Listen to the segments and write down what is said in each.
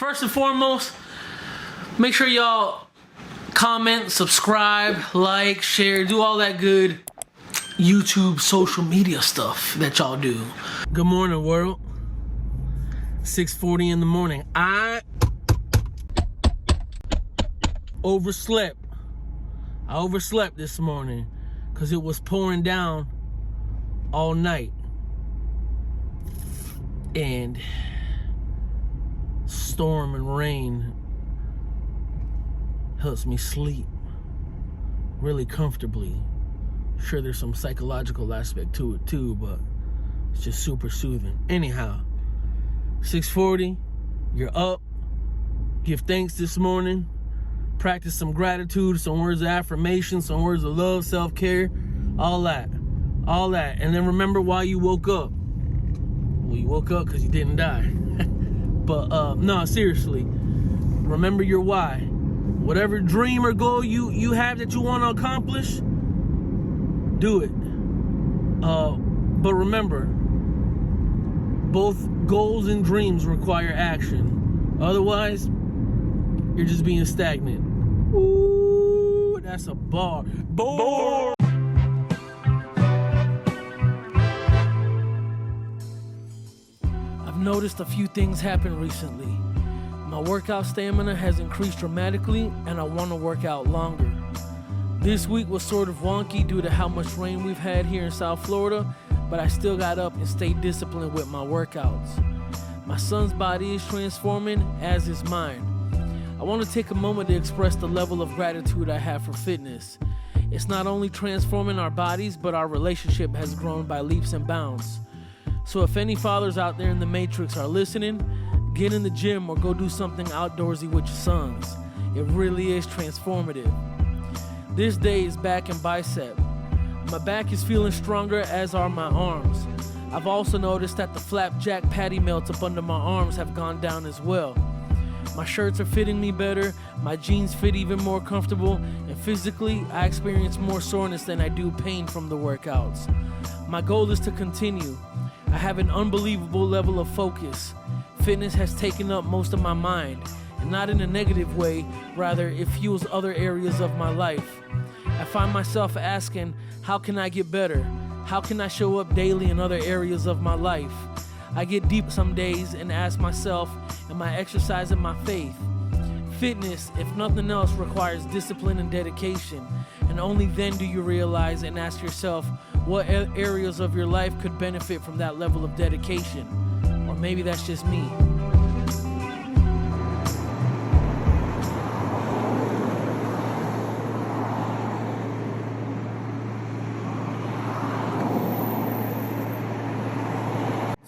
First and foremost, make sure y'all comment, subscribe, like, share, do all that good YouTube social media stuff that y'all do. Good morning, world. 6:40 in the morning. I overslept. I overslept this morning because it was pouring down all night. And storm and rain helps me sleep really comfortably. Sure, there's some psychological aspect to it too, but it's just super soothing. Anyhow, 6:40, you're up. Give thanks this morning. Practice some gratitude, some words of affirmation, some words of love, self-care, all that. And then remember why you woke up. Well, you woke up because you didn't die. But no, seriously, remember your why. Whatever dream or goal you have that you want to accomplish, do it. But remember, both goals and dreams require action. Otherwise, you're just being stagnant. Ooh, that's a bar. Bar. I've noticed a few things happen recently. My workout stamina has increased dramatically, and I want to work out longer. This week was sort of wonky due to how much rain we've had here in South Florida, but I still got up and stayed disciplined with my workouts. My son's body is transforming, as is mine. I want to take a moment to express the level of gratitude I have for fitness. It's not only transforming our bodies, but our relationship has grown by leaps and bounds. So if any fathers out there in the Matrix are listening, get in the gym or go do something outdoorsy with your sons. It really is transformative. This day is back and bicep. My back is feeling stronger, as are my arms. I've also noticed that the flapjack patty melts up under my arms have gone down as well. My shirts are fitting me better, my jeans fit even more comfortable, and physically, I experience more soreness than I do pain from the workouts. My goal is to continue. I have an unbelievable level of focus. Fitness has taken up most of my mind, and not in a negative way, rather it fuels other areas of my life. I find myself asking, how can I get better? How can I show up daily in other areas of my life? I get deep some days and ask myself, am I exercising my faith? Fitness, if nothing else, requires discipline and dedication, and only then do you realize and ask yourself what areas of your life could benefit from that level of dedication. Or maybe that's just me.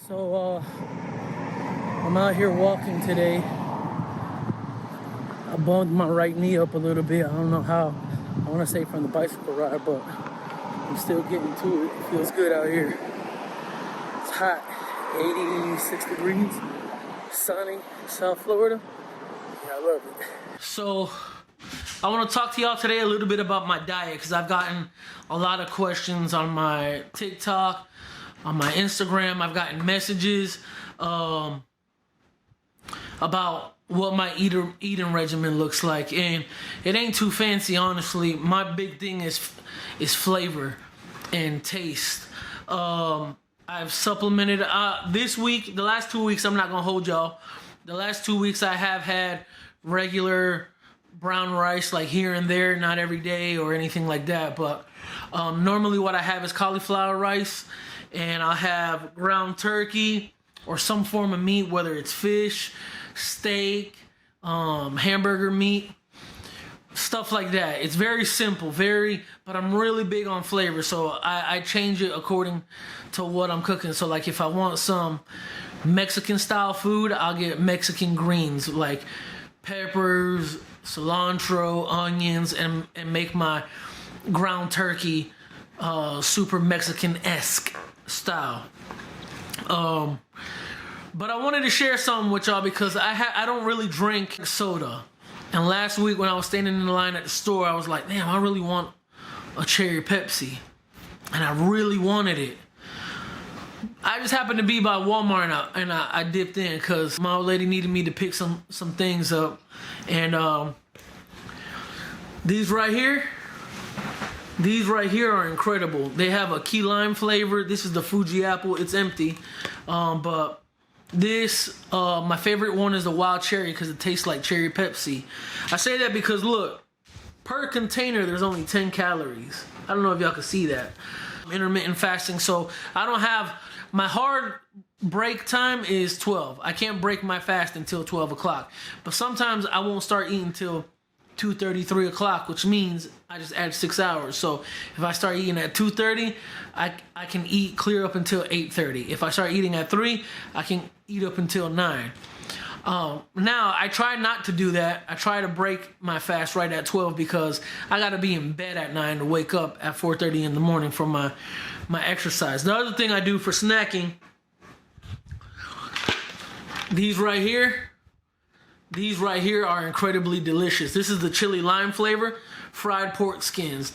So, I'm out here walking today. I bumped my right knee up a little bit. I don't know how. I want to say from the bicycle ride, but I'm still getting to it. It feels good out here. It's hot. 86 degrees. Sunny. South Florida. Yeah, I love it. So, I want to talk to y'all today a little bit about my diet, because I've gotten a lot of questions on my TikTok, on my Instagram. I've gotten messages about what my eating regimen looks like, and it ain't too fancy, honestly. My big thing is flavor and taste. I've supplemented this week. The last 2 weeks, I'm not gonna hold y'all. The last 2 weeks, I have had regular brown rice, like here and there, not every day or anything like that. But normally, what I have is cauliflower rice, and I'll have ground turkey or some form of meat, whether it's fish, steak, hamburger meat, stuff like that. It's very simple, but I'm really big on flavor, so I change it according to what I'm cooking. So like if I want some Mexican style food, I'll get Mexican greens like peppers, cilantro, onions, and make my ground turkey super Mexican-esque style. But I wanted to share something with y'all because I don't really drink soda. And last week when I was standing in the line at the store, I was like, damn, I really want a cherry Pepsi. And I really wanted it. I just happened to be by Walmart and I dipped in because my old lady needed me to pick some things up. And these right here are incredible. They have a key lime flavor. This is the Fuji apple. It's empty. But this, my favorite one is the wild cherry because it tastes like cherry Pepsi. I say that because look, per container there's only 10 calories. I don't know if y'all can see that. Intermittent fasting, so I don't have, my hard break time is 12. I can't break my fast until 12 o'clock. But sometimes I won't start eating till 2:30, 3 o'clock, which means I just add 6 hours. So if I start eating at 2:30, I can eat clear up until 8:30. If I start eating at 3, I can eat up until 9. Now, I try not to do that. I try to break my fast right at 12 because I got to be in bed at 9 to wake up at 4:30 in the morning for my exercise. The other thing I do for snacking, these right here are incredibly delicious. This is the chili lime flavor, fried pork skins.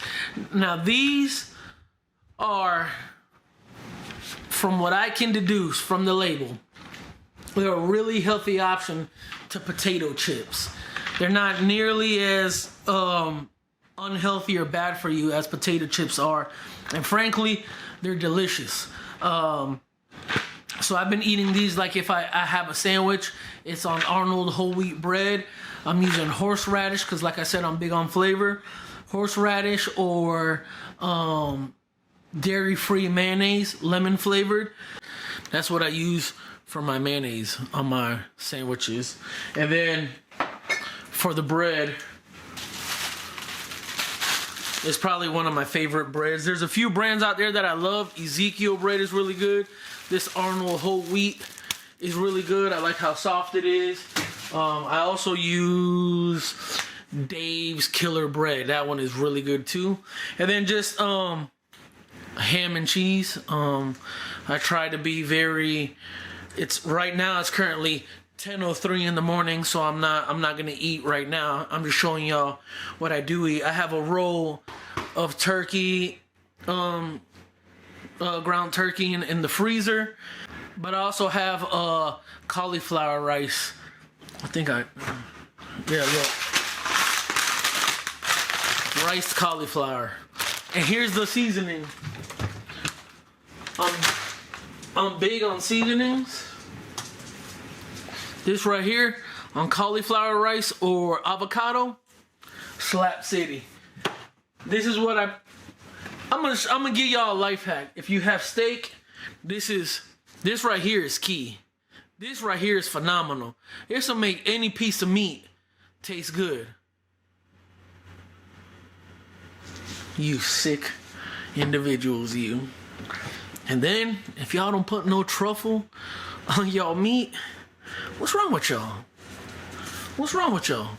Now, these are, from what I can deduce from the label, they're a really healthy option to potato chips. They're not nearly as unhealthy or bad for you as potato chips are. And frankly, they're delicious. So I've been eating these like if I have a sandwich, it's on Arnold whole wheat bread. I'm using horseradish because like I said, I'm big on flavor. Horseradish or dairy-free mayonnaise, lemon flavored. That's what I use for my mayonnaise on my sandwiches. And then for the bread, it's probably one of my favorite breads. There's a few brands out there that I love. Ezekiel bread is really good. This Arnold whole wheat is really good. I like how soft it is. I also use Dave's Killer Bread. That one is really good too. And then just ham and cheese. I try to be very, right now it's currently 10:03 in the morning, so I'm not gonna eat right now. I'm just showing y'all what I do eat. I have a roll of turkey, ground turkey in the freezer, but I also have cauliflower rice. Look, riced cauliflower. And here's the seasoning. I'm big on seasonings. This right here on cauliflower rice or avocado, Slap City. This is what I'm gonna give y'all a life hack. If you have steak, this right here is key. This right here is phenomenal. This will make any piece of meat taste good. You sick individuals, you. And then, if y'all don't put no truffle on y'all meat, what's wrong with y'all? What's wrong with y'all?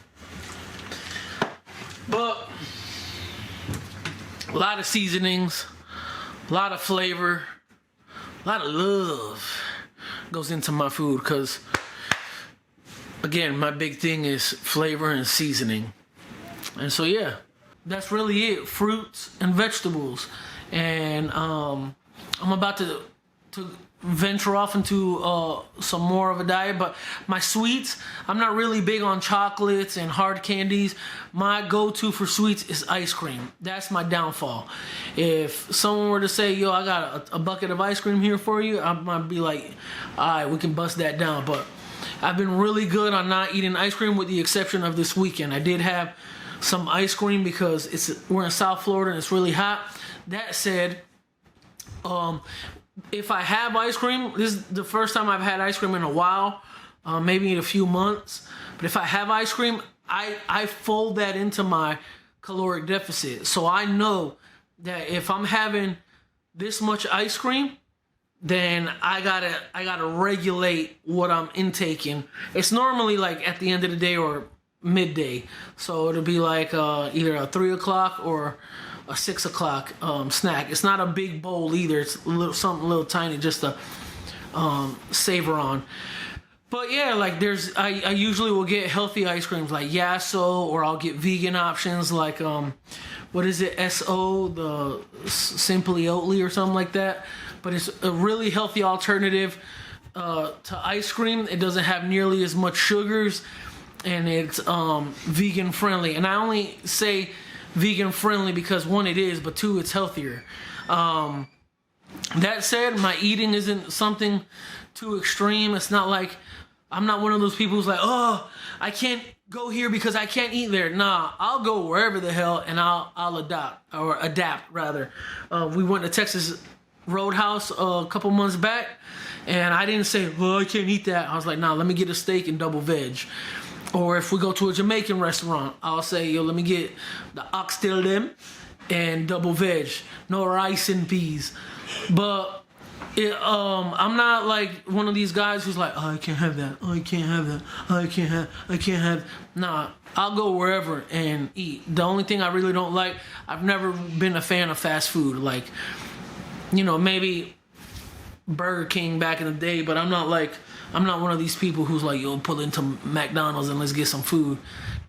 But a lot of seasonings, a lot of flavor, a lot of love goes into my food because, again, my big thing is flavor and seasoning. And so, yeah, that's really it. Fruits and vegetables. And I'm about to venture off into some more of a diet, but my sweets, I'm not really big on chocolates and hard candies. My go-to for sweets is ice cream. That's my downfall. If someone were to say, yo, I got a bucket of ice cream here for you, I might be like, all right, we can bust that down. But I've been really good on not eating ice cream with the exception of this weekend. I did have some ice cream because we're in South Florida and it's really hot. That said, if I have ice cream, this is the first time I've had ice cream in a while, maybe in a few months. But if I have ice cream, I fold that into my caloric deficit. So I know that if I'm having this much ice cream, then I gotta regulate what I'm intaking. It's normally like at the end of the day or midday. So it'll be like either a 3 o'clock or a 6 o'clock snack. It's not a big bowl either. It's something a little tiny just to savor on. But yeah, like I usually will get healthy ice creams like Yasso, or I'll get vegan options like what is it, SO, the Simply Oatly or something like that. but it's a really healthy alternative to ice cream. It doesn't have nearly as much sugars, and it's vegan friendly. And I only say vegan friendly because one, it is, but two, it's healthier. That said, my eating isn't something too extreme. It's not like I'm not one of those people who's like, oh, I can't go here because I can't eat there. Nah, I'll go wherever the hell, and I'll adapt rather. We went to Texas Roadhouse a couple months back, and I didn't say, well, I can't eat that. I was like, nah, let me get a steak and double veg. Or if we go to a Jamaican restaurant, I'll say, yo, let me get the oxtail them and double veg, no rice and peas. But I'm not like one of these guys who's like, oh, I can't have that. Oh, I can't have that. Oh, I can't have. Nah, I'll go wherever and eat. The only thing I really don't like, I've never been a fan of fast food. Like, you know, maybe Burger King back in the day, but I'm not one of these people who's like, yo, pull into McDonald's and let's get some food.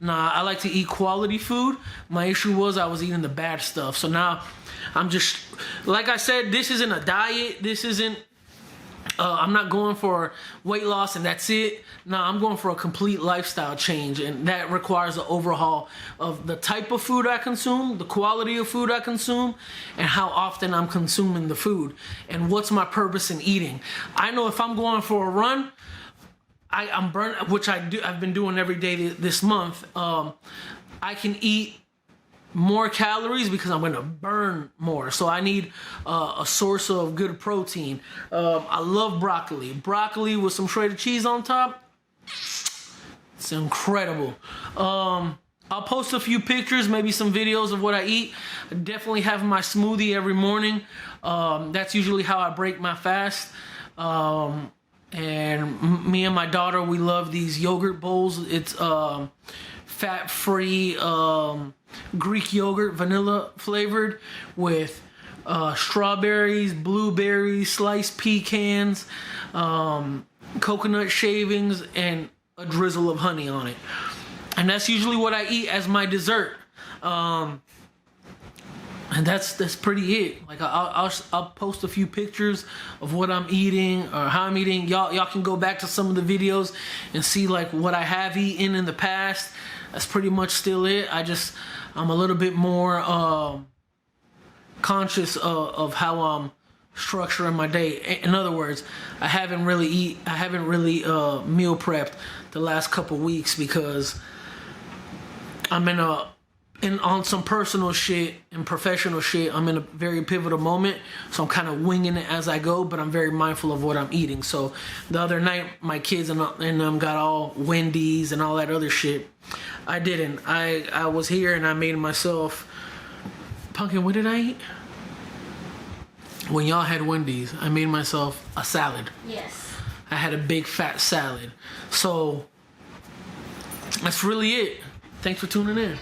Nah, I like to eat quality food. My issue was I was eating the bad stuff. So now I'm just, like I said, this isn't a diet. This isn't, I'm not going for weight loss and that's it. Nah, I'm going for a complete lifestyle change. And that requires an overhaul of the type of food I consume, the quality of food I consume, and how often I'm consuming the food. And what's my purpose in eating. I know if I'm going for a run, I'm burnt, which I've been doing every day this month. I can eat more calories because I'm going to burn more. So I need a source of good protein. I love broccoli. Broccoli with some shredded cheese on top. It's incredible. I'll post a few pictures, maybe some videos of what I eat. I definitely have my smoothie every morning. That's usually how I break my fast. And me and my daughter, we love these yogurt bowls. It's fat-free Greek yogurt, vanilla flavored, with strawberries, blueberries, sliced pecans, coconut shavings, and a drizzle of honey on it. And that's usually what I eat as my dessert. And that's pretty it. Like I'll post a few pictures of what I'm eating or how I'm eating. Y'all can go back to some of the videos and see like what I have eaten in the past. That's pretty much still it. I'm a little bit more conscious of how I'm structuring my day. In other words, I haven't really meal prepped the last couple weeks because I'm on some personal shit and professional shit. I'm in a very pivotal moment, so I'm kind of winging it as I go, but I'm very mindful of what I'm eating. So the other night, my kids and them got all Wendy's and all that other shit. I didn't. I was here and I made myself, Pumpkin, what did I eat? When y'all had Wendy's, I made myself a salad. Yes. I had a big fat salad. So that's really it. Thanks for tuning in.